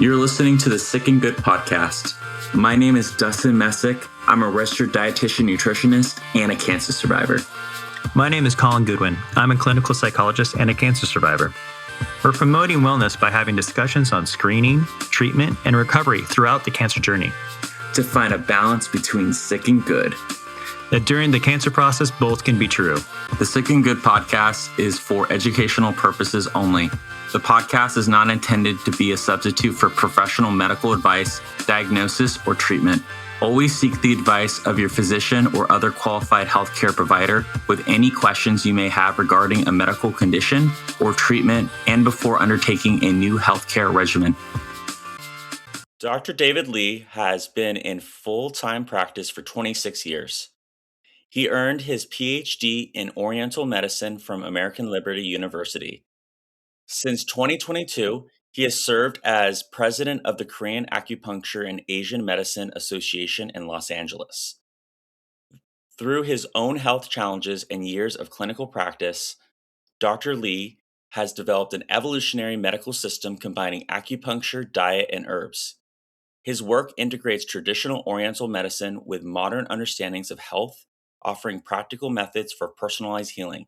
You're listening to the Sick and Good podcast. My name is Dustin Messick. I'm a registered dietitian nutritionist and a cancer survivor. My name is Colin Goodwin. I'm a clinical psychologist and a cancer survivor. We're promoting wellness by having discussions on screening, treatment, and recovery throughout the cancer journey. To find a balance between sick and good. That during the cancer process, both can be true. The Sick and Good podcast is for educational purposes only. The podcast is not intended to be a substitute for professional medical advice, diagnosis, or treatment. Always seek the advice of your physician or other qualified healthcare provider with any questions you may have regarding a medical condition or treatment and before undertaking a new healthcare regimen. Dr. David Lee has been in full-time practice for 26 years. He earned his PhD in Oriental Medicine from American Liberty University. Since 2022, he has served as president of the Korean Acupuncture and Asian Medicine Association in Los Angeles. Through his own health challenges and years of clinical practice, Dr. Lee has developed an evolutionary medical system combining acupuncture, diet, and herbs. His work integrates traditional Oriental medicine with modern understandings of health, offering practical methods for personalized healing.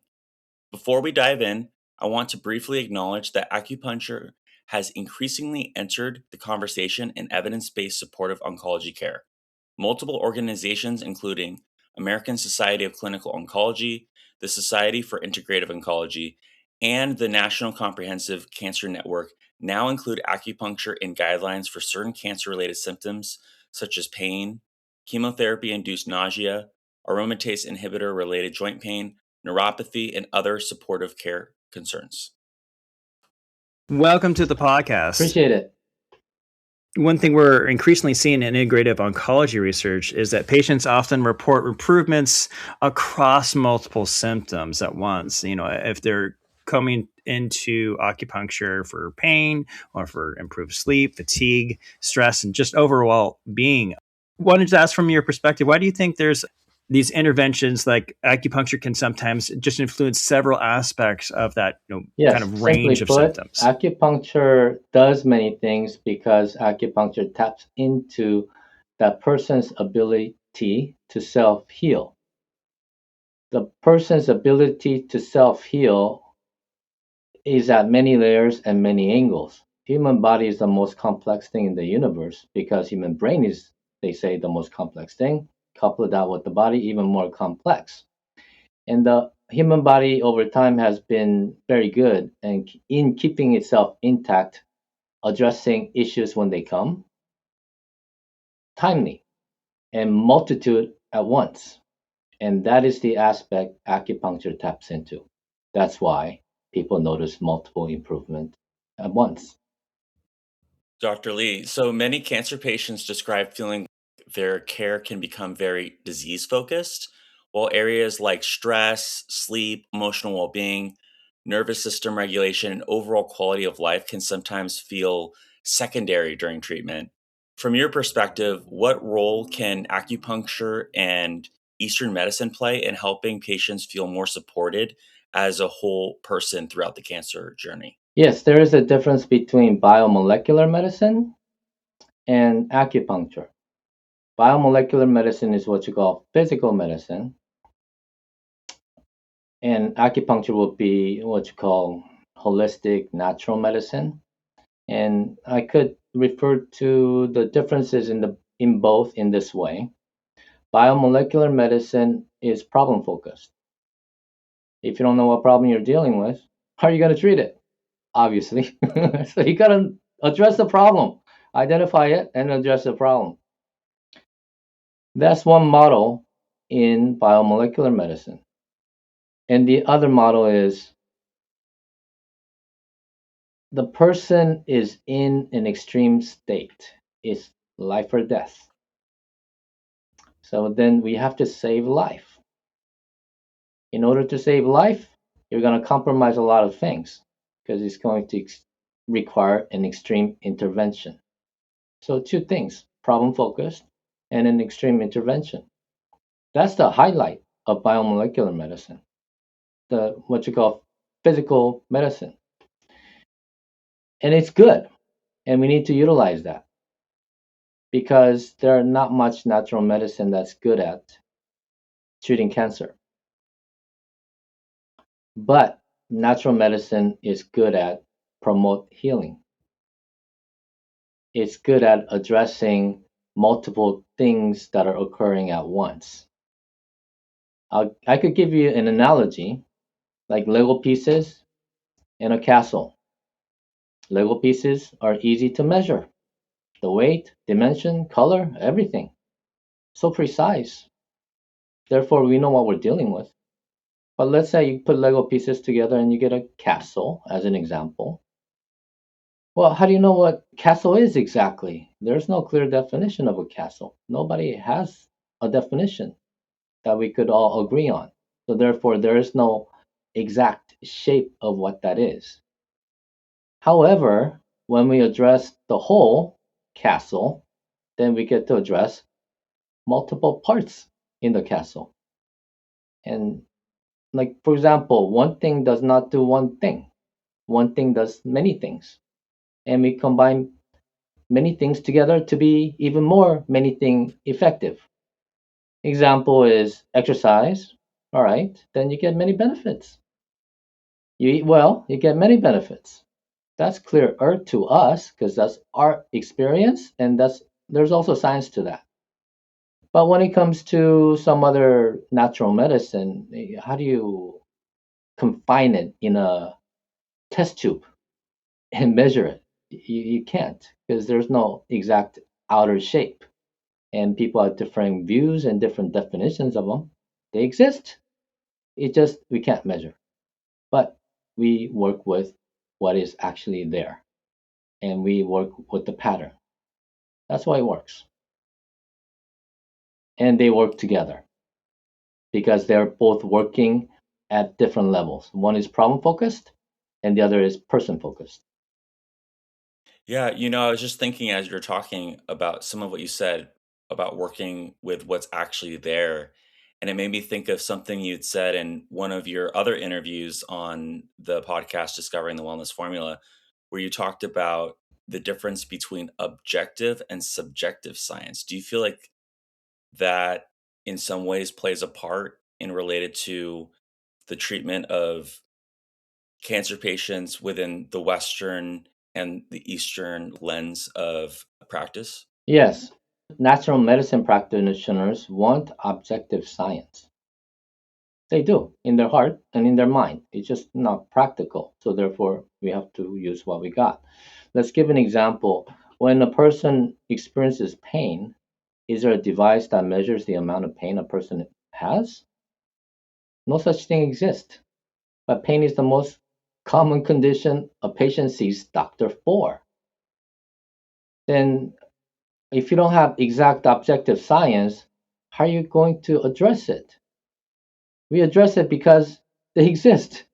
Before we dive in, I want to briefly acknowledge that acupuncture has increasingly entered the conversation in evidence-based supportive oncology care. Multiple organizations, including American Society of Clinical Oncology, the Society for Integrative Oncology, and the National Comprehensive Cancer Network, now include acupuncture in guidelines for certain cancer-related symptoms such as pain, chemotherapy-induced nausea, aromatase inhibitor-related joint pain, neuropathy, and other supportive care concerns. Welcome to the podcast. Appreciate it. One thing we're increasingly seeing in integrative oncology research is that patients often report improvements across multiple symptoms at once. You know, if they're coming into acupuncture for pain or for improved sleep, fatigue, stress, and just overall being. Wanted to ask from your perspective, why do you think there's these interventions like acupuncture can sometimes just influence several aspects of that Yes, kind of range of simply put, symptoms? acupuncture does many things because acupuncture taps into that person's ability to self-heal. The person's ability to self-heal is at many layers and many angles. Human body is the most complex thing in the universe because human brain is, they say, the most complex thing. Couple that with the body, even more complex. And the human body over time has been very good and in keeping itself intact, addressing issues when they come, timely, and multitude at once. And that is the aspect acupuncture taps into. That's why people notice multiple improvements at once. Dr. Lee, so many cancer patients describe feeling their care can become very disease-focused, while areas like stress, sleep, emotional well-being, nervous system regulation, and overall quality of life can sometimes feel secondary during treatment. From your perspective, what role can acupuncture and Eastern medicine play in helping patients feel more supported as a whole person throughout the cancer journey? Yes, there is a difference between biomolecular medicine and acupuncture. Biomolecular medicine is what you call physical medicine, and acupuncture will be what you call holistic natural medicine. And I could refer to the differences in both in this way. Biomolecular medicine is problem focused. If you don't know what problem you're dealing with, how are you going to treat it? Obviously. So you got to address the problem, identify it, and address the problem. That's one model in biomolecular medicine. And the other model is the person is in an extreme state. It's life or death. So then we have to save life. In order to save life, you're going to compromise a lot of things because it's going to require an extreme intervention. So two things, problem focused and an extreme intervention. That's the highlight of biomolecular medicine, the what you call physical medicine. And it's good. And we need to utilize that because there are not much natural medicine that's good at treating cancer. But natural medicine is good at promote healing. It's good at addressing multiple things that are occurring at once. I could give you an analogy like Lego pieces in a castle. Lego pieces are easy to measure. The weight, dimension, color, everything. So precise. Therefore, we know what we're dealing with. But let's say you put Lego pieces together and you get a castle, as an example. Well, how do you know what castle is exactly? There's no clear definition of a castle. Nobody has a definition that we could all agree on. So therefore, there is no exact shape of what that is. However, when we address the whole castle, then we get to address multiple parts in the castle. And like, for example, one thing does not do one thing. One thing does many things. And we combine many things together to be even more many thing effective. Example is exercise. All right, then you get many benefits. You eat well, you get many benefits. That's clearer to us because that's our experience, and there's also science to that. But when it comes to some other natural medicine, how do you confine it in a test tube and measure it? You can't because there's no exact outer shape. And people have different views and different definitions of them. They exist. It just, we can't measure. But we work with what is actually there and we work with the pattern. That's why it works. And they work together because they're both working at different levels. One is problem focused and the other is person focused. Yeah, I was just thinking as you're talking about some of what you said about working with what's actually there. And it made me think of something you'd said in one of your other interviews on the podcast, Discovering the Wellness Formula, where you talked about the difference between objective and subjective science. Do you feel like that in some ways plays a part in related to the treatment of cancer patients within the Western and the Eastern lens of practice? Yes, natural medicine practitioners want objective science. They do in their heart and in their mind. It's just not practical. So therefore, we have to use what we got. Let's give an example. When a person experiences pain, is there a device that measures the amount of pain a person has? No such thing exists. But pain is the most common condition a patient sees doctor for. Then if you don't have exact objective science, how are you going to address it? We address it because they exist.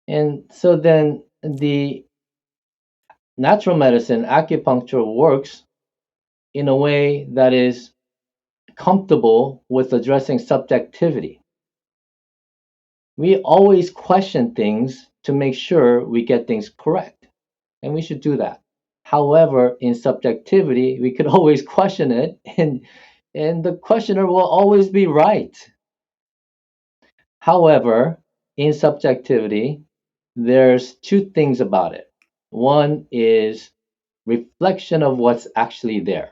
And so then the natural medicine, acupuncture, works in a way that is comfortable with addressing subjectivity. We always question things to make sure we get things correct, and we should do that. However, in subjectivity, we could always question it, and the questioner will always be right. However, in subjectivity, there's two things about it. One is reflection of what's actually there,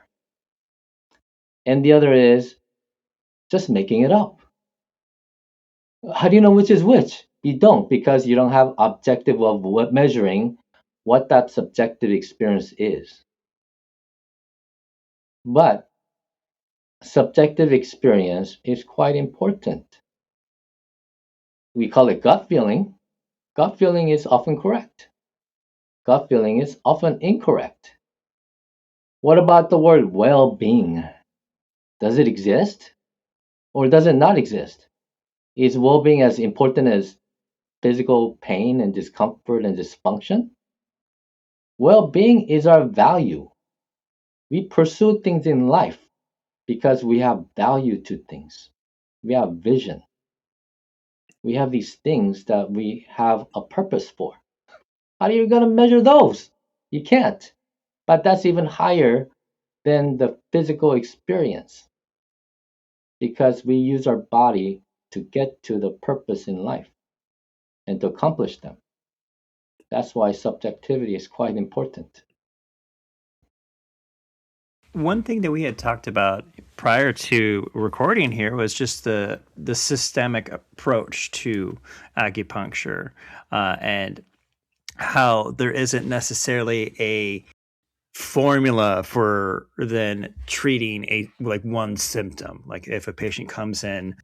and the other is just making it up. How do you know which is which? You don't because you don't have objective of what measuring what that subjective experience is. But subjective experience is quite important. We call it gut feeling. Gut feeling is often correct. Gut feeling is often incorrect. What about the word well being? Does it exist or does it not exist? Is well being as important as physical pain and discomfort and dysfunction? Well being is our value. We pursue things in life because we have value to things. We have vision. We have these things that we have a purpose for. How are you going to measure those? You can't. But that's even higher than the physical experience because we use our body to get to the purpose in life and to accomplish them. That's why subjectivity is quite important. One thing that we had talked about prior to recording here was just the systemic approach to acupuncture, and how there isn't necessarily a formula for then treating one symptom. Like if a patient comes in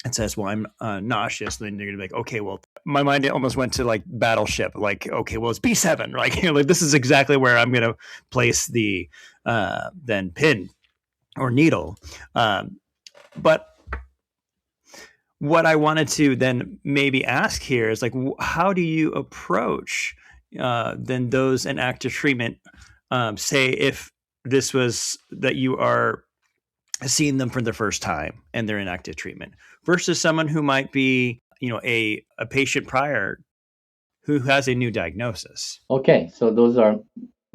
and says, well, I'm nauseous, then you're gonna be like, okay, well, my mind almost went to like Battleship, like, okay, well, it's B7, like, like this is exactly where I'm gonna place the then pin or needle. But what I wanted to then maybe ask here is like, how do you approach then those in active treatment? Say if this was that you are seeing them for the first time and they're in active treatment versus someone who might be, a patient prior who has a new diagnosis. Okay, so those are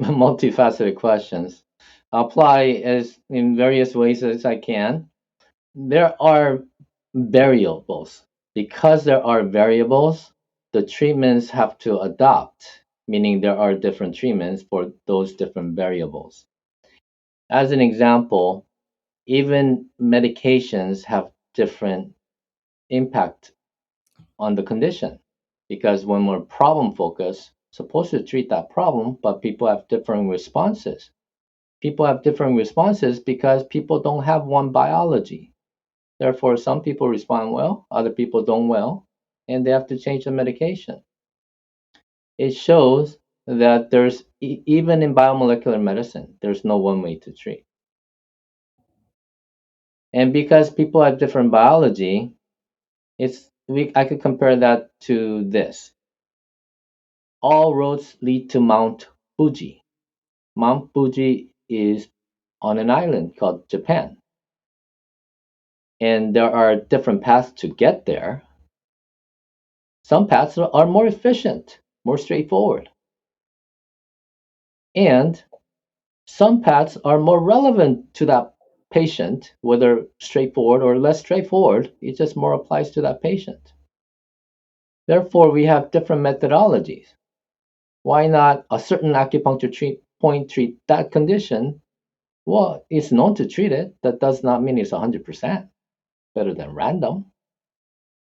multifaceted questions. I'll apply as in various ways as I can. There are variables. Because there are variables, the treatments have to adopt, meaning there are different treatments for those different variables. As an example, even medications have different impact on the condition because when we're problem focused, supposed to treat that problem, but people have different responses. People have different responses because people don't have one biology. Therefore, some people respond well, other people don't well, and they have to change the medication. It shows that there's even in biomolecular medicine, there's no one way to treat. And because people have different biology, I could compare that to this. All roads lead to Mount Fuji. Mount Fuji is on an island called Japan. And there are different paths to get there. Some paths are more efficient, more straightforward. And some paths are more relevant to that patient, whether straightforward or less straightforward. It just more applies to that patient. Therefore, we have different methodologies. Why not a certain acupuncture point treat that condition? Well, it's known to treat it. That does not mean it's 100% better than random.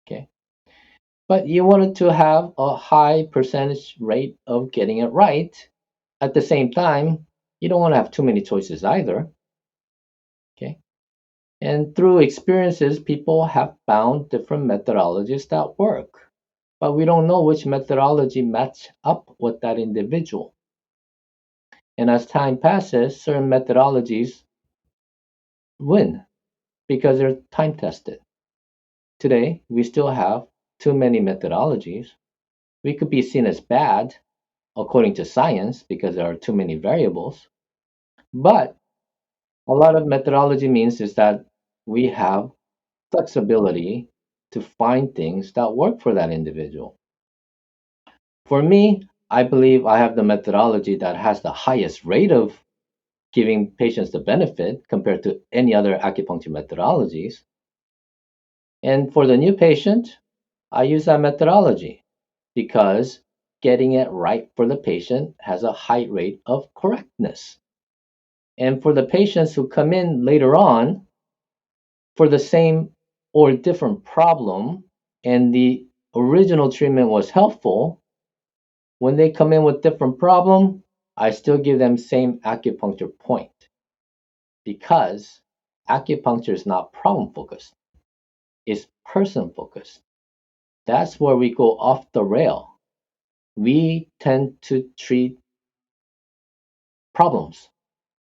Okay. But you wanted to have a high percentage rate of getting it right. At the same time, you don't want to have too many choices either. Okay. And through experiences, people have found different methodologies that work. But we don't know which methodology match up with that individual. And as time passes, certain methodologies win because they're time tested. Today, we still have too many methodologies. We could be seen as bad according to science because there are too many variables. But a lot of methodology means is that we have flexibility to find things that work for that individual. For me, I believe I have the methodology that has the highest rate of giving patients the benefit compared to any other acupuncture methodologies. And for the new patient, I use that methodology because getting it right for the patient has a high rate of correctness. And for the patients who come in later on for the same or different problem, and the original treatment was helpful, when they come in with different problem, I still give them same acupuncture point because acupuncture is not problem focused, it's person focused. That's where we go off the rail. We tend to treat problems.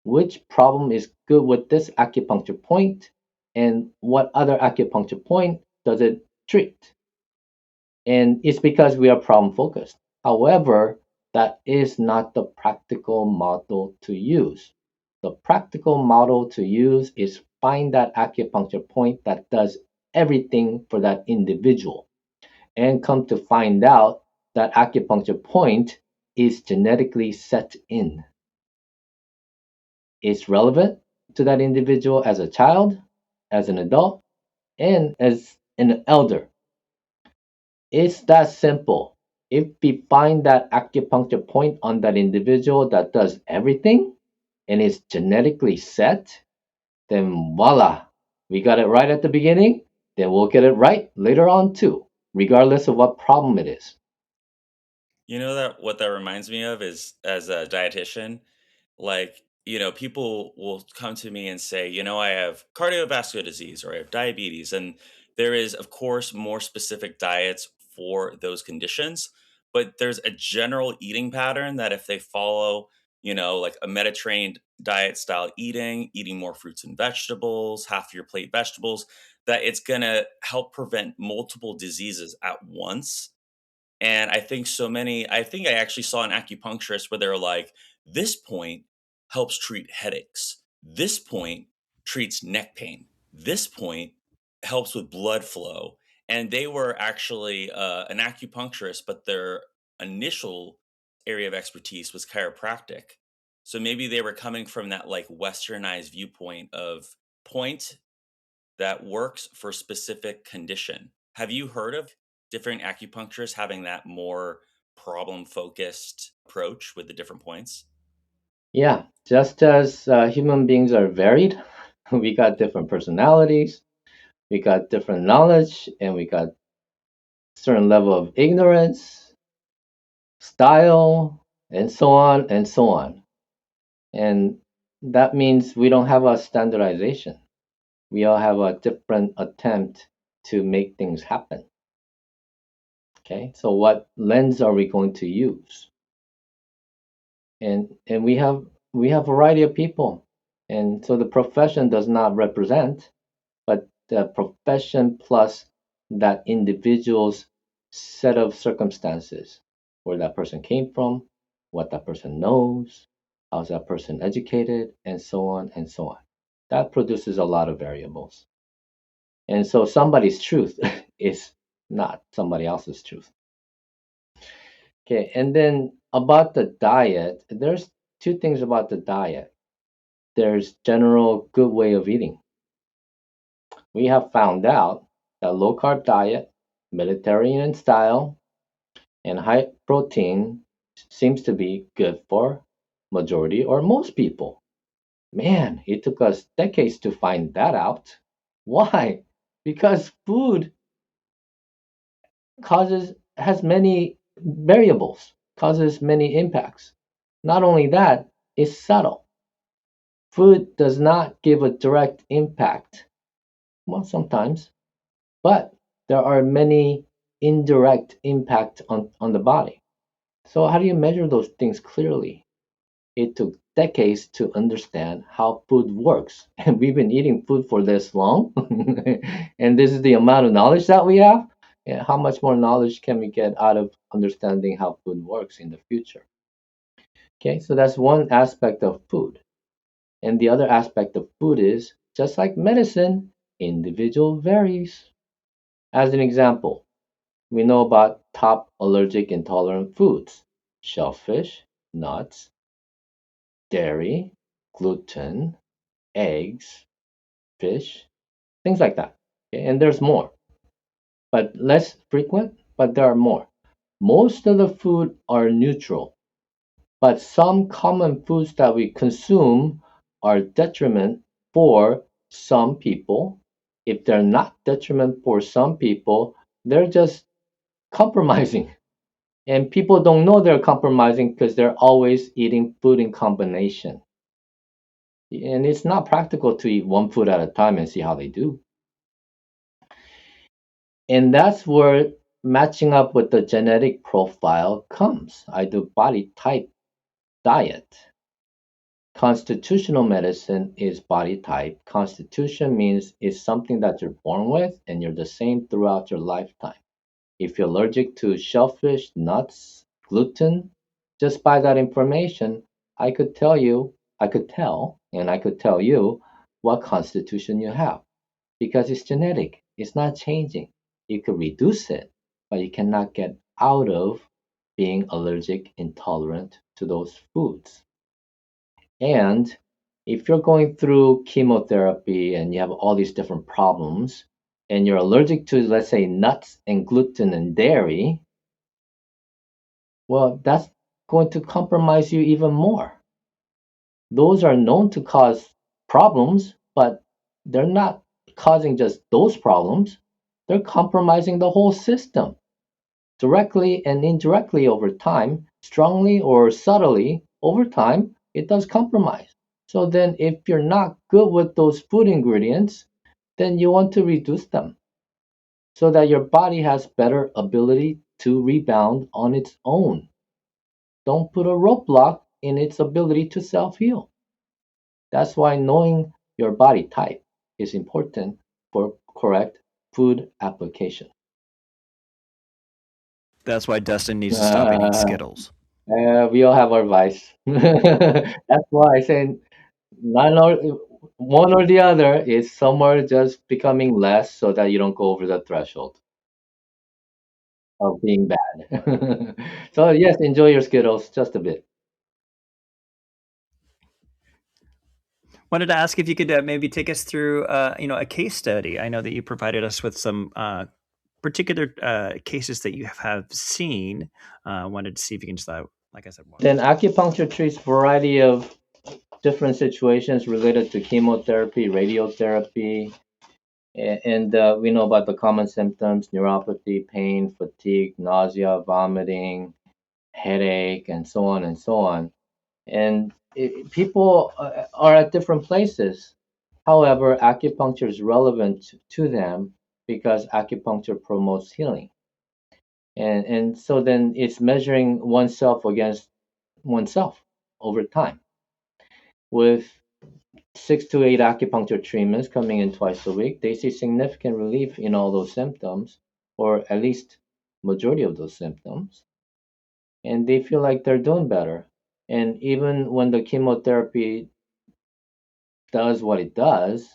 Which problem is good with this acupuncture point and what other acupuncture point does it treat? And it's because we are problem focused. However, that is not the practical model to use. The practical model to use is find that acupuncture point that does everything for that individual and come to find out that acupuncture point is genetically set in. It's relevant to that individual as a child, as an adult, and as an elder. It's that simple. If we find that acupuncture point on that individual that does everything and is genetically set, then voila, we got it right at the beginning, then we'll get it right later on too, regardless of what problem it is. You know that what that reminds me of is as a dietitian, like, people will come to me and say, I have cardiovascular disease or I have diabetes. And there is, of course, more specific diets for those conditions. But there's a general eating pattern that if they follow, like a Mediterranean diet style eating more fruits and vegetables, half your plate vegetables, that it's going to help prevent multiple diseases at once. And I think I actually saw an acupuncturist where they were like, this point helps treat headaches. This point treats neck pain. This point helps with blood flow. And they were actually an acupuncturist, but their initial area of expertise was chiropractic. So maybe they were coming from that like westernized viewpoint of point that works for specific condition. Have you heard of different acupuncturists having that more problem focused approach with the different points? Yeah, just as human beings are varied, we got different personalities, we got different knowledge, and we got certain level of ignorance, style, and so on and so on. And that means we don't have a standardization. We all have a different attempt to make things happen. Okay, so what lens are we going to use? And we have variety of people, and so the profession does not represent, but the profession plus that individual's set of circumstances, where that person came from, what that person knows, how's that person educated, and so on and so on. That produces a lot of variables. And so somebody's truth is not somebody else's truth. Okay, and then about the diet, there's two things about the diet. There's general good way of eating. We have found out that low carb diet, Mediterranean style, and high protein seems to be good for majority or most people. Man, it took us decades to find that out. Why? Because food causes has many variables, causes many impacts. Not only that, it's subtle. Food does not give a direct impact. Well, sometimes, but there are many indirect impact on the body. So how do you measure those things clearly? It took decades to understand how food works. And we've been eating food for this long. And this is the amount of knowledge that we have. And how much more knowledge can we get out of understanding how food works in the future? Okay, so that's one aspect of food. And the other aspect of food is just like medicine, individual varies. As an example, we know about top allergic intolerant foods: shellfish, nuts, dairy, gluten, eggs, fish, things like that. Okay, and there's more, but less frequent, but there are more. Most of the food are neutral, but some common foods that we consume are detriment for some people. If they're not detriment for some people, they're just compromising. And people don't know they're compromising because they're always eating food in combination. And it's not practical to eat one food at a time and see how they do. And that's where matching up with the genetic profile comes. I do body type diet. Constitutional medicine is body type. Constitution means it's something that you're born with and you're the same throughout your lifetime. If you're allergic to shellfish, nuts, gluten, just by that information, I could tell you, I could tell, and I could tell you what constitution you have because it's genetic. It's not changing. You could reduce it, but you cannot get out of being allergic, intolerant to those foods. And if you're going through chemotherapy and you have all these different problems, and you're allergic to, let's say, nuts and gluten and dairy, well, that's going to compromise you even more. Those are known to cause problems, but they're not causing just those problems. They're compromising the whole system directly and indirectly over time, strongly or subtly over time, it does compromise. So then, if you're not good with those food ingredients, then you want to reduce them so that your body has better ability to rebound on its own. Don't put a roadblock in its ability to self heal. That's why knowing your body type is important for correct food application. That's why Dustin needs to stop eating Skittles. We all have our vice. That's why I say none or one or the other is somewhere just becoming less so that you don't go over the threshold of being bad. So yes, enjoy your Skittles just a bit. Wanted to ask if you could maybe take us through, a case study. I know that you provided us with some particular cases that you have seen. Wanted to see if you can just, like I said, walk Then us through. acupuncture treats variety of different situations related to chemotherapy, radiotherapy, and we know about the common symptoms: neuropathy, pain, fatigue, nausea, vomiting, headache, and so on and so on. And people are at different places. However, acupuncture is relevant to them because acupuncture promotes healing. And so then it's measuring oneself against oneself over time. With 6 to 8 acupuncture treatments coming in twice a week, they see significant relief in all those symptoms, or at least majority of those symptoms, and they feel like they're doing better. And even when the chemotherapy does what it does,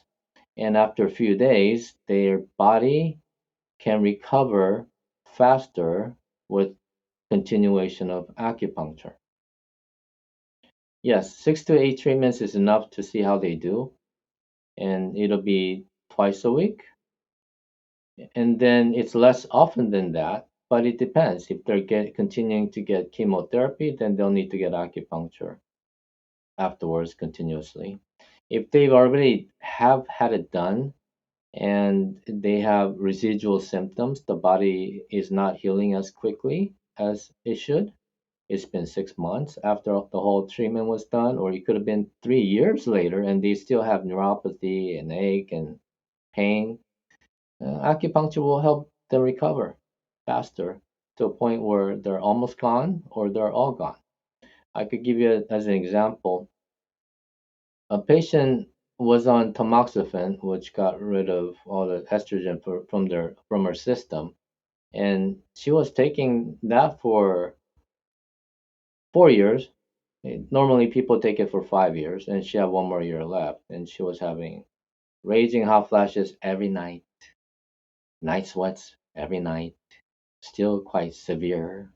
and after a few days, their body can recover faster with continuation of acupuncture. Yes, 6 to 8 treatments is enough to see how they do, and it'll be twice a week. And then it's less often than that, but it depends. If they're continuing to get chemotherapy, then they'll need to get acupuncture afterwards continuously. If they've already have had it done and they have residual symptoms, the body is not healing as quickly as it should. It's been 6 months after the whole treatment was done, or it could have been 3 years later, and they still have neuropathy and ache and pain. Acupuncture will help them recover faster to a point where they're almost gone or they're all gone. I could give you as an example. A patient was on tamoxifen, which got rid of all the estrogen from her system, and she was taking that for 4 years. Normally, people take it for 5 years, and she had one more year left, and she was having raging hot flashes every night, night sweats every night, still quite severe.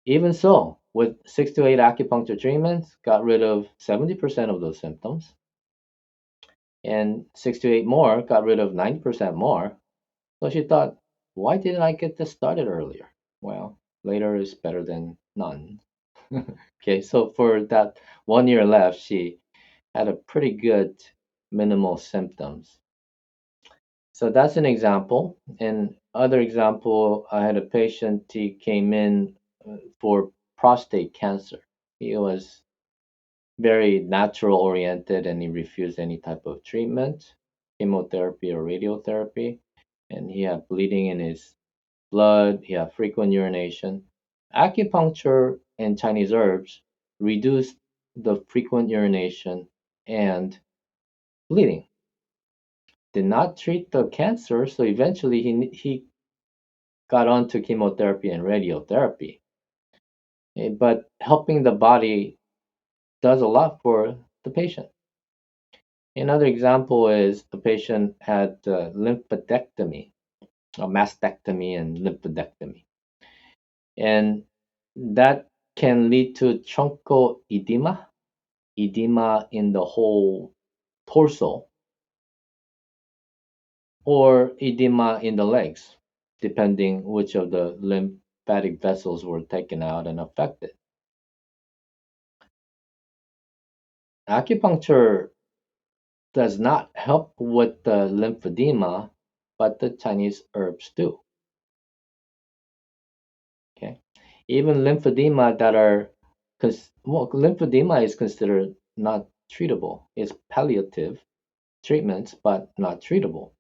Even so, with 6 to 8 acupuncture treatments, got rid of 70% of those symptoms, and 6 to 8 more got rid of 90% more. So she thought, why didn't I get this started earlier? Well, later is better than none. Okay, so for that 1 year left, she had a pretty good minimal symptoms. So that's an example. And other example, I had a patient, he came in for prostate cancer. He was very natural oriented and he refused any type of treatment, chemotherapy or radiotherapy. And he had bleeding in his blood, he had frequent urination. Acupuncture and Chinese herbs reduced the frequent urination and bleeding. Did not treat the cancer, so eventually he got onto chemotherapy and radiotherapy. But helping the body does a lot for the patient. Another example is the patient had lymphodectomy, or mastectomy and lymphodectomy. And that can lead to truncoedema, edema in the whole torso, or edema in the legs, depending which of the lymphatic vessels were taken out and affected. Acupuncture does not help with the lymphedema, but the Chinese herbs do. Okay, even lymphedema that are, lymphedema is considered not treatable. It's palliative treatments, but not treatable.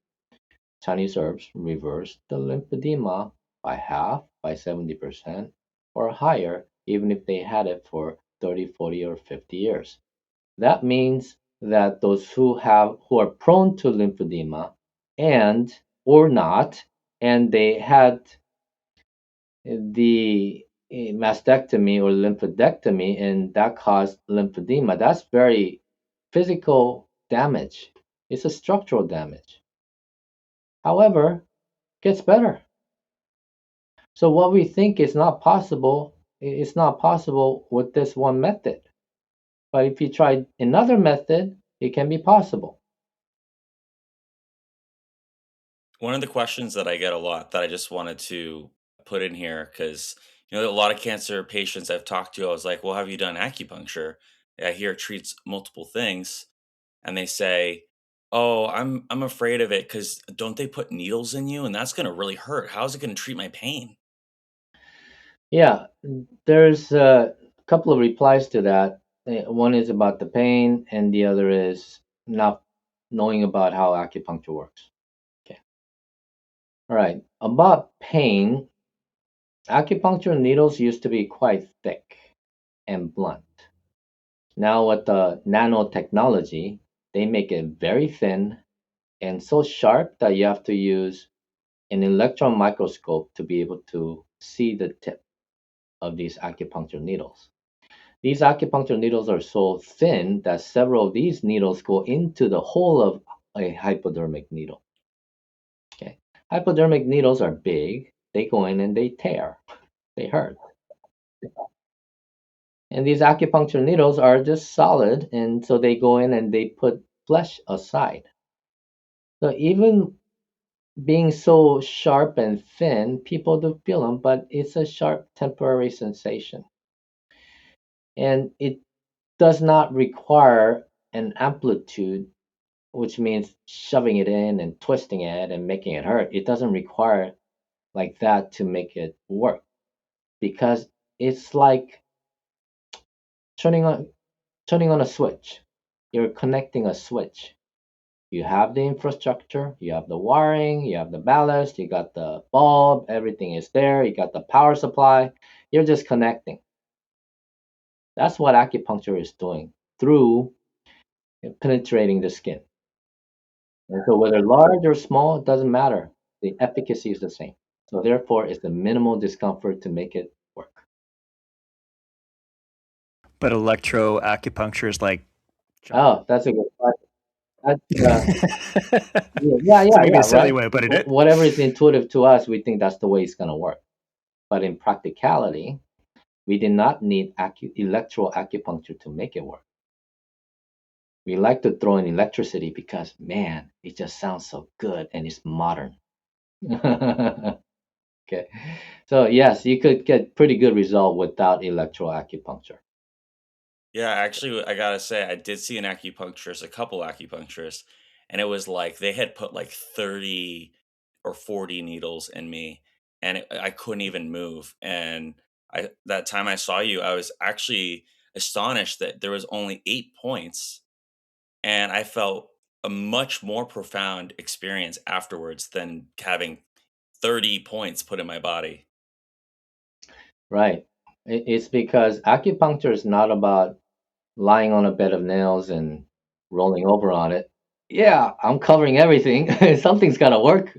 Chinese herbs reverse the lymphedema by half, by 70%, or higher, even if they had it for 30, 40, or 50 years. That means that those who are prone to lymphedema and or not, and they had the mastectomy or lymphodectomy, and that caused lymphedema. That's very physical damage. It's a structural damage. However, it gets better. So what we think is not possible, it's not possible with this one method. But if you try another method, it can be possible. One of the questions that I get a lot that I just wanted to put in here, because a lot of cancer patients I've talked to, I was like, "Well, have you done acupuncture?" I hear it treats multiple things, and they say, "Oh, I'm afraid of it because don't they put needles in you, and that's going to really hurt? How is it going to treat my pain?" Yeah, there's a couple of replies to that. One is about the pain, and the other is not knowing about how acupuncture works. Okay. All right. About pain, acupuncture needles used to be quite thick and blunt. Now, with the nanotechnology, they make it very thin and so sharp that you have to use an electron microscope to be able to see the tip of these acupuncture needles. These acupuncture needles are so thin that several of these needles go into the whole of a hypodermic needle. Okay. Hypodermic needles are big, they go in and they tear, they hurt. And these acupuncture needles are just solid, and so they go in and they put flesh aside. So even being so sharp and thin, people do feel them, but it's a sharp temporary sensation. And it does not require an amplitude, which means shoving it in and twisting it and making it hurt. It doesn't require like that to make it work, because it's like turning on turning on a switch. You're connecting a switch. You have the infrastructure, you have the wiring, you have the ballast, you got the bulb, everything is there, you got the power supply. You're just connecting. That's what acupuncture is doing through penetrating the skin. And so whether large or small, it doesn't matter. The efficacy is the same. So therefore, it's the minimal discomfort to make it work. But electro acupuncture is like Oh, that's a good question. That's, it's maybe a yeah, silly right. way of putting it. Whatever is intuitive to us, we think that's the way it's going to work. But in practicality, we did not need electro acupuncture to make it work. We like to throw in electricity because, man, it just sounds so good and it's modern. Okay. So, yes, you could get pretty good result without electro acupuncture. Yeah, actually, I gotta say, I did see an acupuncturist, a couple acupuncturists, and it was like they had put like 30 or 40 needles in me, and I couldn't even move. And that time I saw you, I was actually astonished that there was only 8 points, and I felt a much more profound experience afterwards than having 30 points put in my body. Right. It's because acupuncture is not about lying on a bed of nails and rolling over on it. Yeah, I'm covering everything. Something's got to work.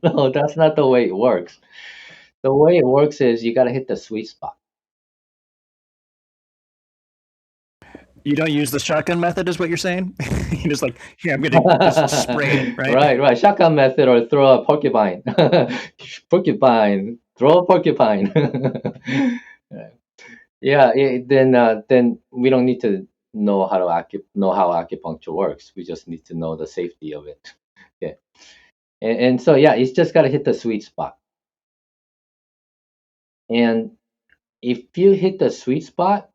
No, that's not the way it works. The way it works is you got to hit the sweet spot. You don't use the shotgun method, is what you're saying? You're just like, here, I'm gonna just spray it, right? Right, right. Shotgun method, or throw a porcupine. Porcupine, throw a porcupine. Yeah, then we don't need to know how to know how acupuncture works. We just need to know the safety of it. Yeah, and so yeah, it's just got to hit the sweet spot. And if you hit the sweet spot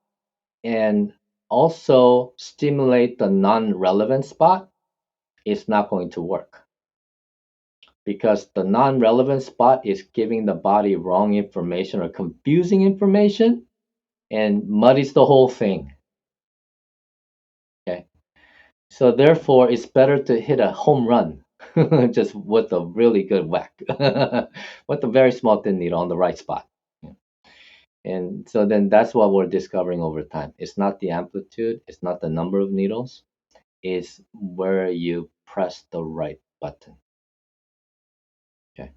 and also stimulate the non-relevant spot, it's not going to work because the non-relevant spot is giving the body wrong information or confusing information and muddies the whole thing. Okay. So therefore, it's better to hit a home run just with a really good whack, with a very small thin needle on the right spot. Yeah. And so then that's what we're discovering over time. It's not the amplitude, it's not the number of needles, it's where you press the right button. Okay.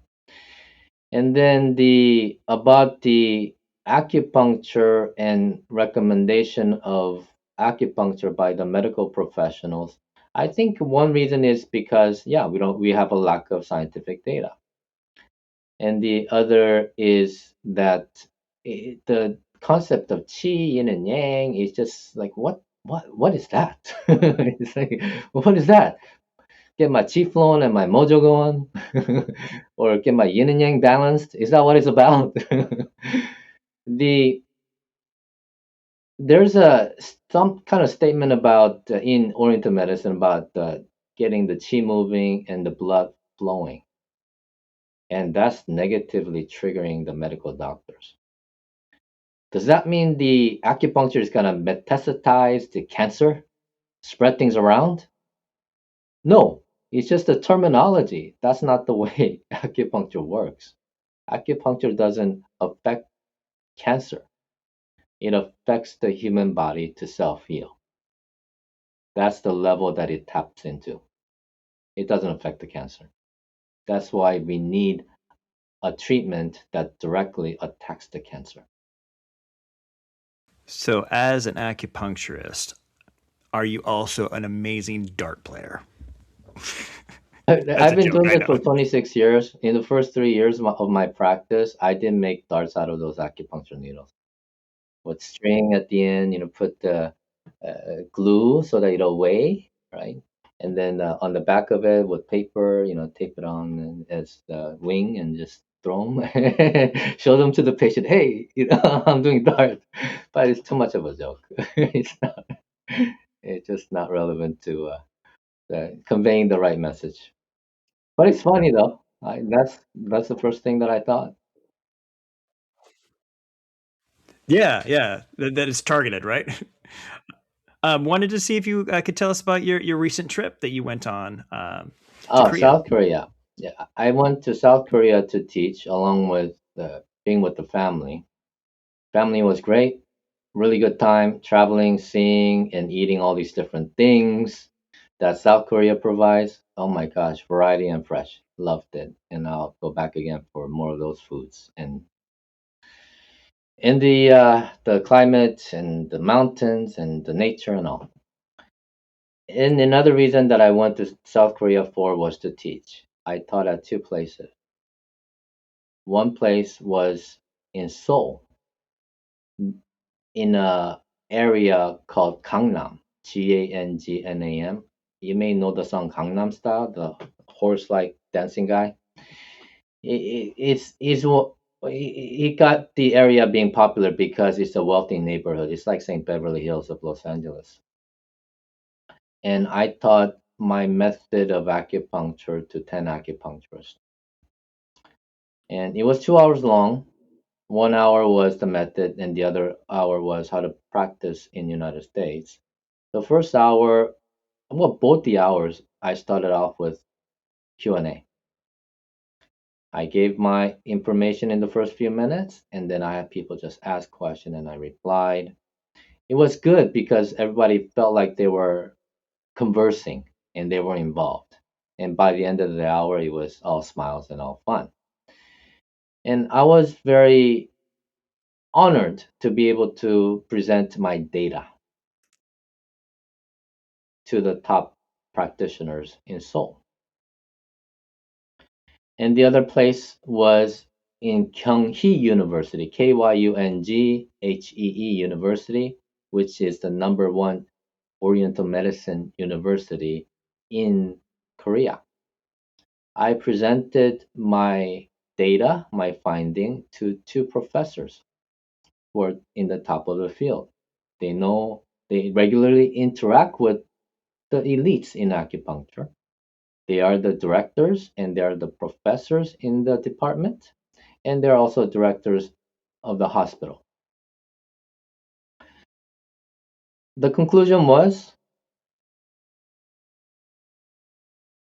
And then the about the acupuncture and recommendation of acupuncture by the medical professionals, I think one reason is because yeah, we have a lack of scientific data. And the other is that the concept of qi, yin and yang is just like what is that? It's like what is that? Get my chi flowing and my mojo going, or get my yin and yang balanced. Is that what it's about? the There's a some kind of statement about in Oriental medicine about getting the chi moving and the blood flowing, and that's negatively triggering the medical doctors. Does that mean the acupuncture is gonna metastasize the cancer, spread things around? No, it's just a terminology. That's not the way acupuncture works. Acupuncture doesn't affect cancer, it affects the human body to self heal. That's the level that it taps into. It doesn't affect the cancer. That's why we need a treatment that directly attacks the cancer. So, as an acupuncturist, are you also an amazing dart player? That's I've a been joke, doing I this know. for 26 years. In the first 3 years of my practice, I did make darts out of those acupuncture needles with string at the end, put the glue so that it'll weigh, right? And then on the back of it with paper, tape it on as the wing and just throw them, show them to the patient. Hey, I'm doing dart, but it's too much of a joke. It's just not relevant to conveying the right message. But it's funny though. That's the first thing that I thought. Yeah, yeah, that is targeted, right? Wanted to see if you could tell us about your recent trip that you went on to Oh, Korea. South Korea. Yeah, I went to South Korea to teach along with being with the family. Family was great. Really good time traveling, seeing, and eating all these different things that South Korea provides. Oh my gosh, variety and fresh. Loved it. And I'll go back again for more of those foods. And the climate and the mountains and the nature and all. And another reason that I went to South Korea for was to teach. I taught at two places. One place was in Seoul, in a area called Gangnam, Gangnam. You may know the song Gangnam Style, the horse-like dancing guy. He got the area being popular because it's a wealthy neighborhood. It's like St. Beverly Hills of Los Angeles. And I taught my method of acupuncture to 10 acupuncturists. And it was 2 hours long. 1 hour was the method, and the other hour was how to practice in the United States. The first hour, well, both the hours, I started off with Q&A. I gave my information in the first few minutes, and then I had people just ask questions, and I replied. It was good because everybody felt like they were conversing and they were involved. And by the end of the hour, it was all smiles and all fun. And I was very honored to be able to present my data to the top practitioners in Seoul. And the other place was in Kyunghee University, Kyunghee University, which is the number one Oriental medicine university in Korea. I presented my data, my finding, to two professors who are in the top of the field. They regularly interact with the elites in acupuncture. They are the directors and they are the professors in the department, and they're also directors of the hospital. The conclusion was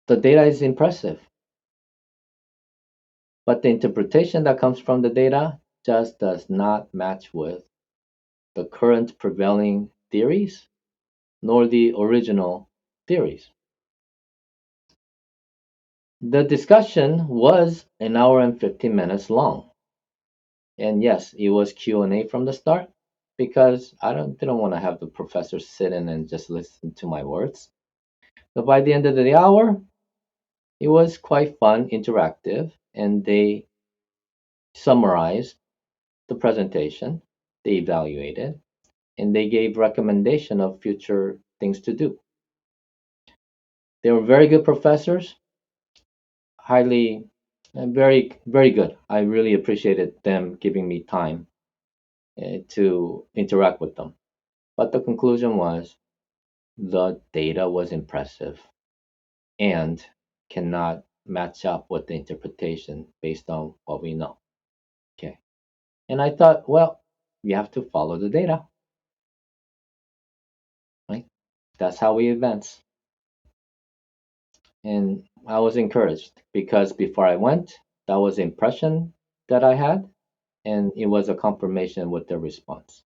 the data is impressive, but the interpretation that comes from the data just does not match with the current prevailing theories nor the original theories. The discussion was an hour and 15 minutes long. And yes, it was Q&A from the start because I didn't want to have the professor sit in and just listen to my words. But by the end of the hour, it was quite fun, interactive, and they summarized the presentation, they evaluated, and they gave recommendation of future things to do. They were very good professors, highly, very good. I really appreciated them giving me time to interact with them. But the conclusion was the data was impressive and cannot match up with the interpretation based on what we know. Okay. And I thought, well, we have to follow the data, right? That's how we advance. And I was encouraged because before I went, that was the impression that I had, and it was a confirmation with the response.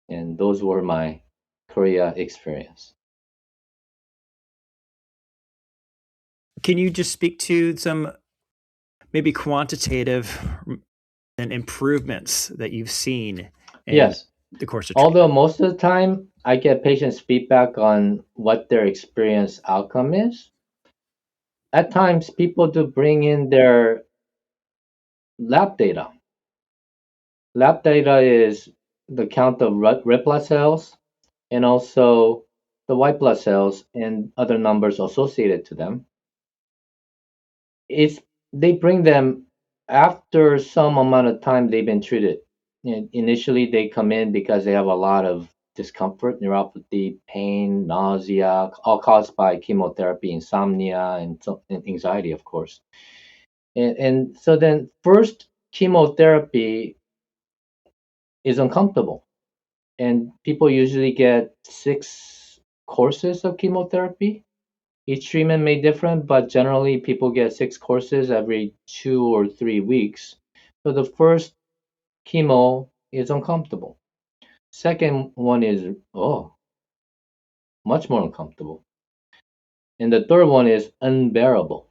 And those were my Korea experience. Can you just speak to some maybe quantitative and improvements that you've seen in Yes, the course of although treatment? most of the time I get patients' feedback on what their experience outcome is, at times people do bring in their lab data. Lab data is the count of red blood cells and also the white blood cells and other numbers associated to them. It's they bring them after some amount of time they've been treated. And initially, they come in because they have a lot of discomfort, neuropathy, pain, nausea, all caused by chemotherapy, insomnia, and anxiety, of course. And so then, first chemotherapy is uncomfortable, and people usually get 6 courses of chemotherapy. Each treatment may differ, but generally people get 6 courses every 2 or 3 weeks. So the first chemo is uncomfortable. Second one is much more uncomfortable. And the third one is unbearable.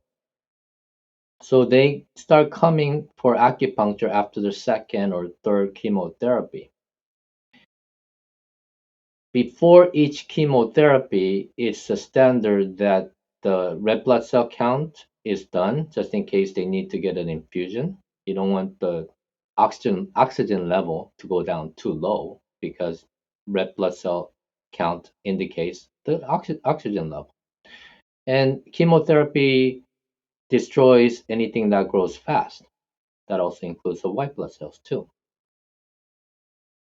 So they start coming for acupuncture after the second or third chemotherapy. Before each chemotherapy, it's a standard that the red blood cell count is done just in case they need to get an infusion. You don't want the oxygen level to go down too low because red blood cell count indicates the oxygen level. And chemotherapy destroys anything that grows fast. That also includes the white blood cells too.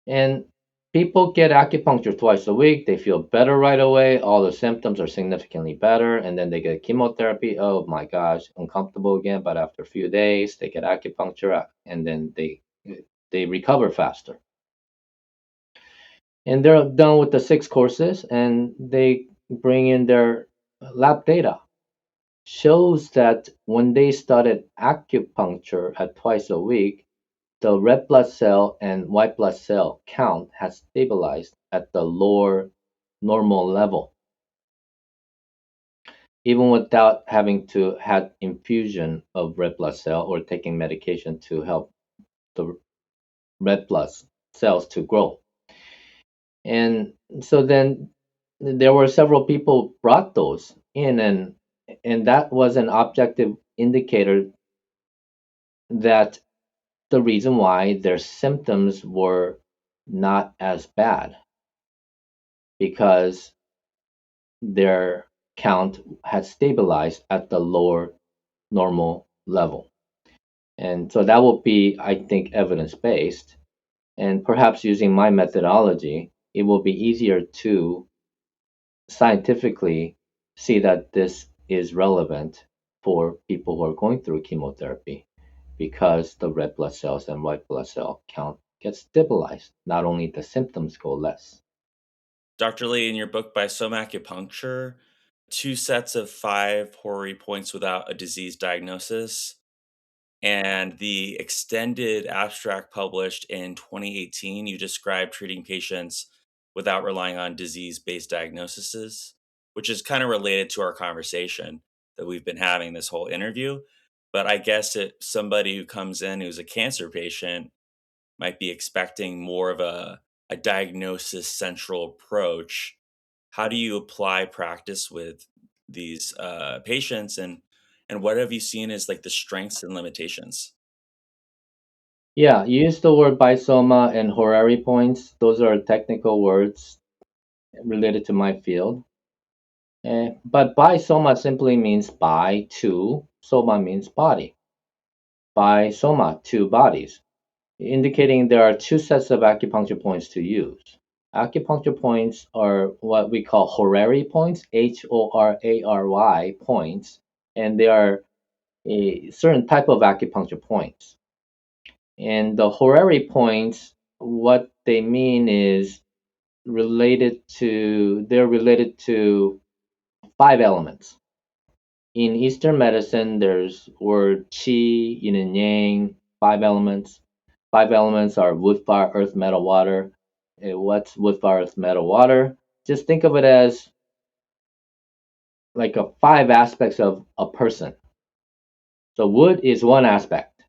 And people get acupuncture twice a week. They feel better right away. All the symptoms are significantly better. And then they get chemotherapy. Oh my gosh, uncomfortable again. But after a few days, they get acupuncture and then they recover faster. And they're done with the 6 courses and they bring in their lab data. Shows that when they started acupuncture at twice a week, the red blood cell and white blood cell count has stabilized at the lower normal level, even without having to have infusion of red blood cell or taking medication to help the red blood cells to grow. And so then there were several people brought those in, and that was an objective indicator that the reason why their symptoms were not as bad because their count had stabilized at the lower normal level. And so that will be, I think, evidence based. And perhaps using my methodology, it will be easier to scientifically see that this is relevant for people who are going through chemotherapy because the red blood cells and white blood cell count gets stabilized. Not only the symptoms go less. Dr. Lee, in your book by Some Acupuncture, two sets of five Horary points without a disease diagnosis, and the extended abstract published in 2018, you describe treating patients without relying on disease-based diagnoses, which is kind of related to our conversation that we've been having this whole interview. But I guess somebody who comes in who's a cancer patient might be expecting more of a diagnosis central approach. How do you apply practice with these patients, and what have you seen as like the strengths and limitations? Yeah, you use the word bisoma and horary points. Those are technical words related to my field. But bisoma simply means bi, two. Soma means body. Bisoma, two bodies, indicating there are two sets of acupuncture points to use. Acupuncture points are what we call horary points, Horary points, and they are a certain type of acupuncture points. And the horary points, what they mean is they're related to five elements. In Eastern medicine, there's word qi, yin and yang, five elements. Five elements are wood, fire, earth, metal, water. What's wood, fire, earth, metal, water? Just think of it as like a five aspects of a person. So wood is one aspect,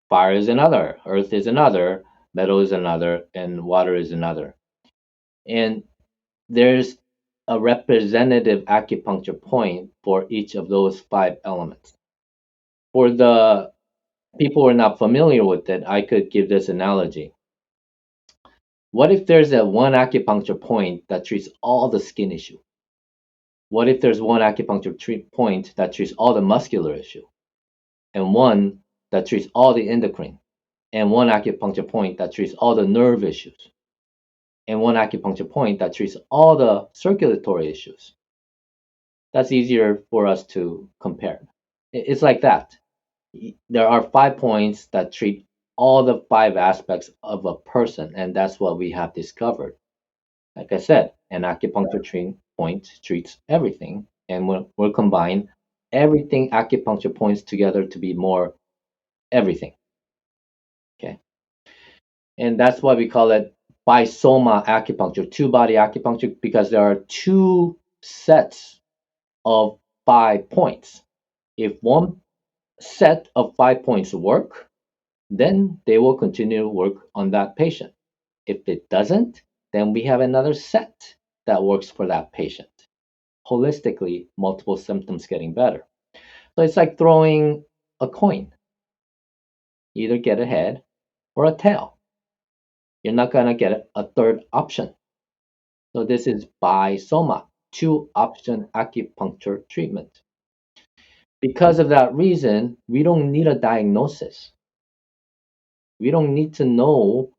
fire is another, earth is another, metal is another, and water is another. And there's a representative acupuncture point for each of those five elements. For the people who are not familiar with it, I could give this analogy. What if there's a one acupuncture point that treats all the skin issue? What if there's one acupuncture point that treats all the muscular issue, and one that treats all the endocrine, and one acupuncture point that treats all the nerve issues, and one acupuncture point that treats all the circulatory issues? That's easier for us to compare. It's like that. There are 5 points that treat all the five aspects of a person, and that's what we have discovered. Like I said, an acupuncture point treats everything, and we'll combine everything acupuncture points together to be more everything. Okay, and that's why we call it bisoma acupuncture, two body acupuncture, because there are two sets of 5 points. If one set of 5 points work, then they will continue to work on that patient. If it doesn't, then we have another set that works for that patient. Holistically, multiple symptoms getting better. So it's like throwing a coin. You either get a head or a tail. You're not going to get a third option. So this is bisoma, two option acupuncture treatment. Because of that reason, we don't need a diagnosis. We don't need to know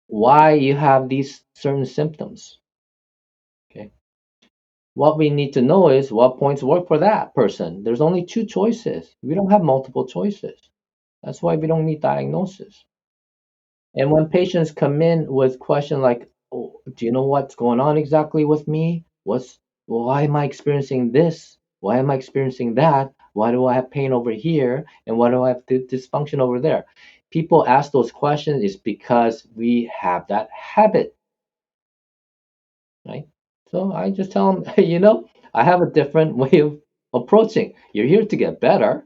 why you have these certain symptoms. Okay. What we need to know is what points work for that person. There's only two choices. We don't have multiple choices. That's why we don't need diagnosis. And when patients come in with questions like, oh, do you know what's going on exactly with me? Why am I experiencing this? Why am I experiencing that? Why do I have pain over here? And why do I have dysfunction over there? People ask those questions is because we have that habit, right? So I just tell them, hey, I have a different way of approaching. You're here to get better,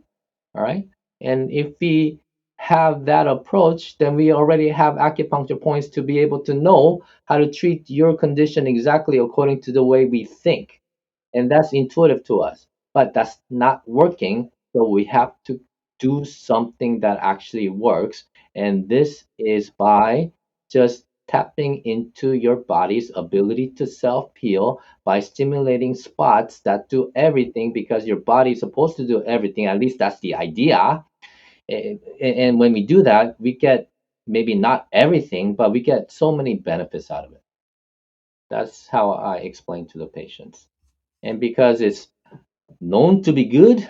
all right? And if we have that approach, then we already have acupuncture points to be able to know how to treat your condition exactly according to the way we think. And that's intuitive to us, but that's not working. So we have to do something that actually works. And this is by just tapping into your body's ability to self heal by stimulating spots that do everything, because your body is supposed to do everything. At least that's the idea. And when we do that, we get maybe not everything, but we get so many benefits out of it. That's how I explain to the patients. And because it's known to be good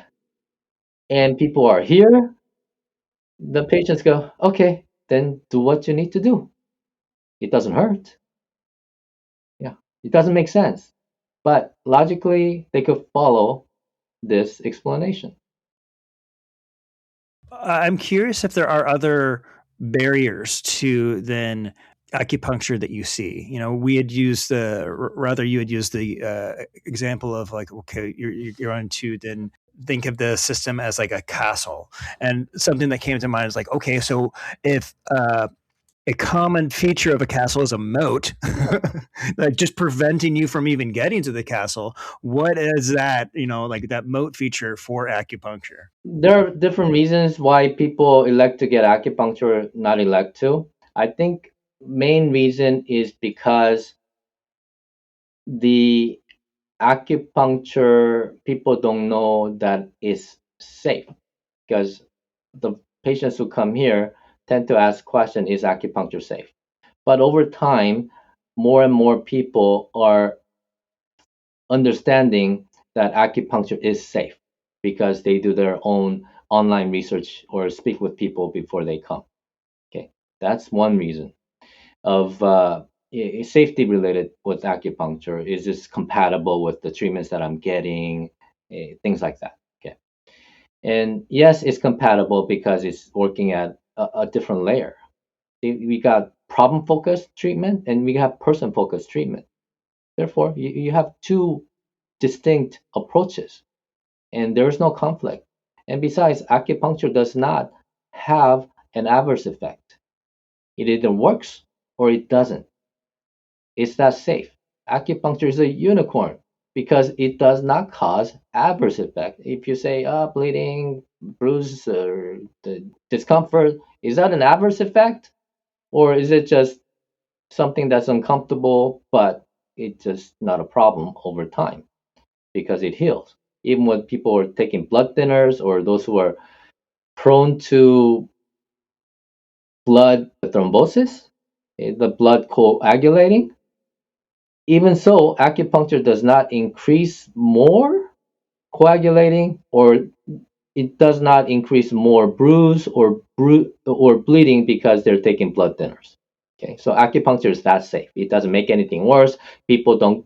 and people are here, the patients go, okay, then do what you need to do. It doesn't hurt. Yeah, it doesn't make sense. But logically, they could follow this explanation. I'm curious if there are other barriers to then acupuncture that you see. We had used rather you had used the example of like, okay, you're on to then think of the system as like a castle, and something that came to mind is like, okay, so if a common feature of a castle is a moat, like just preventing you from even getting to the castle. What is that, like that moat feature for acupuncture? There are different reasons why people elect to get acupuncture, not elect to. I think main reason is because the acupuncture people don't know that it's safe, because the patients who come here tend to ask question, is acupuncture safe? But over time, more and more people are understanding that acupuncture is safe because they do their own online research or speak with people before they come. Okay, that's one reason of safety related with acupuncture. Is this compatible with the treatments that I'm getting? Things like that. Okay, and yes, it's compatible because it's working at a different layer. We got problem focused treatment and we have person focused treatment. Therefore, you have two distinct approaches and there is no conflict. And besides, acupuncture does not have an adverse effect. It either works or it doesn't. It's that safe. Acupuncture is a unicorn because it does not cause adverse effect. If you say, bleeding, bruise, or the discomfort, is that an adverse effect? Or is it just something that's uncomfortable, but it's just not a problem over time because it heals? Even when people are taking blood thinners or those who are prone to blood thrombosis, the blood coagulating, even so, acupuncture does not increase more coagulating, or it does not increase more bruise or bleeding because they're taking blood thinners. Okay, so acupuncture is that safe. It doesn't make anything worse. People don't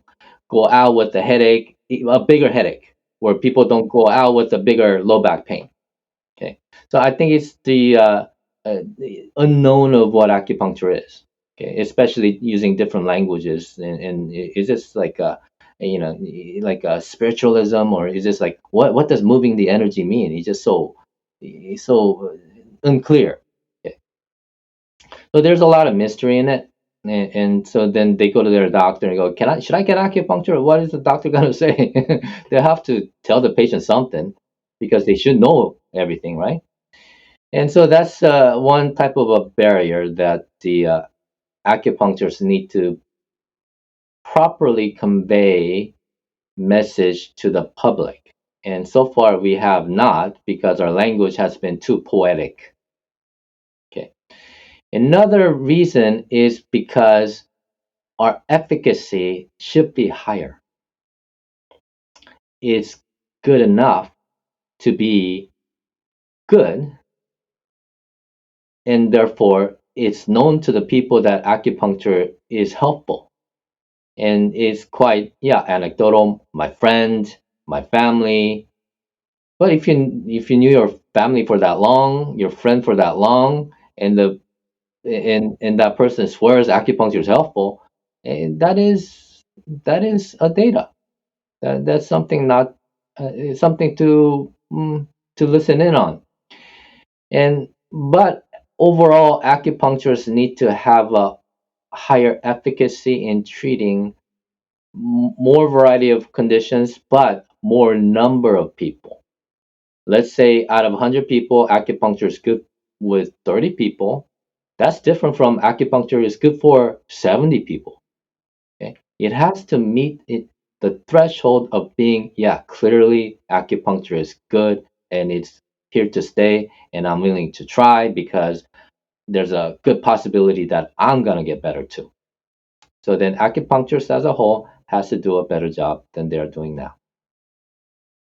go out with a headache, a bigger headache, where people don't go out with a bigger low back pain. Okay, so I think it's the unknown of what acupuncture is. Okay, especially using different languages, and is this like you know like a spiritualism, or is this like what does moving the energy mean? It's so unclear. Okay. So there's a lot of mystery in it. And so then they go to their doctor and go, should I get acupuncture? What is the doctor gonna say? They have to tell the patient something because they should know everything, right? And so that's one type of a barrier that the acupuncturists need to properly convey message to the public. And so far we have not, because our language has been too poetic. Okay. Another reason is because our efficacy should be higher. It's good enough to be good, and therefore it's known to the people that acupuncture is helpful. And it's quite, yeah, anecdotal. My friend, my family. But if you knew your family for that long, your friend for that long, and that person swears acupuncture is helpful, that is a data. That's something not something to listen in on. And but overall, acupuncturists need to have a higher efficacy in treating more variety of conditions, but more number of people. Let's say out of 100 people, acupuncture is good with 30 people. That's different from acupuncture is good for 70 people. Okay? It has to meet the threshold of being, yeah, clearly acupuncture is good and it's here to stay, and I'm willing to try because there's a good possibility that I'm going to get better too. So then acupuncturist as a whole has to do a better job than they're doing now.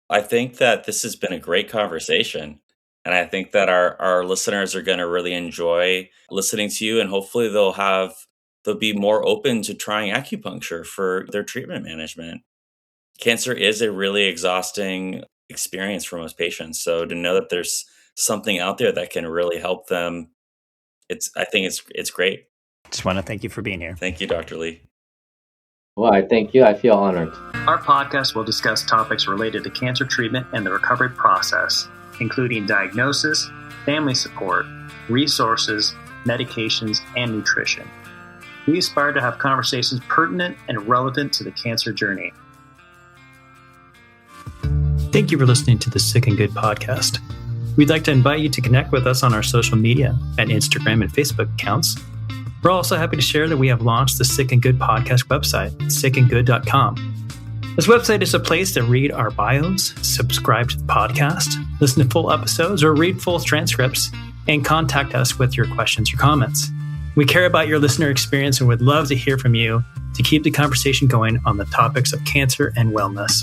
I think that this has been a great conversation. And I think that our listeners are going to really enjoy listening to you, and hopefully they'll be more open to trying acupuncture for their treatment management. Cancer is a really exhausting experience for most patients. So to know that there's something out there that can really help them, I think it's great. Just want to thank you for being here. Thank you, Dr. Lee. Well, I thank you. I feel honored. Our podcast will discuss topics related to cancer treatment and the recovery process, including diagnosis, family support, resources, medications, and nutrition. We aspire to have conversations pertinent and relevant to the cancer journey. Thank you for listening to the Sick and Good podcast. We'd like to invite you to connect with us on our social media at Instagram and Facebook accounts. We're also happy to share that we have launched the Sick and Good podcast website, sickandgood.com. This website is a place to read our bios, subscribe to the podcast, listen to full episodes, or read full transcripts, and contact us with your questions or comments. We care about your listener experience and would love to hear from you to keep the conversation going on the topics of cancer and wellness.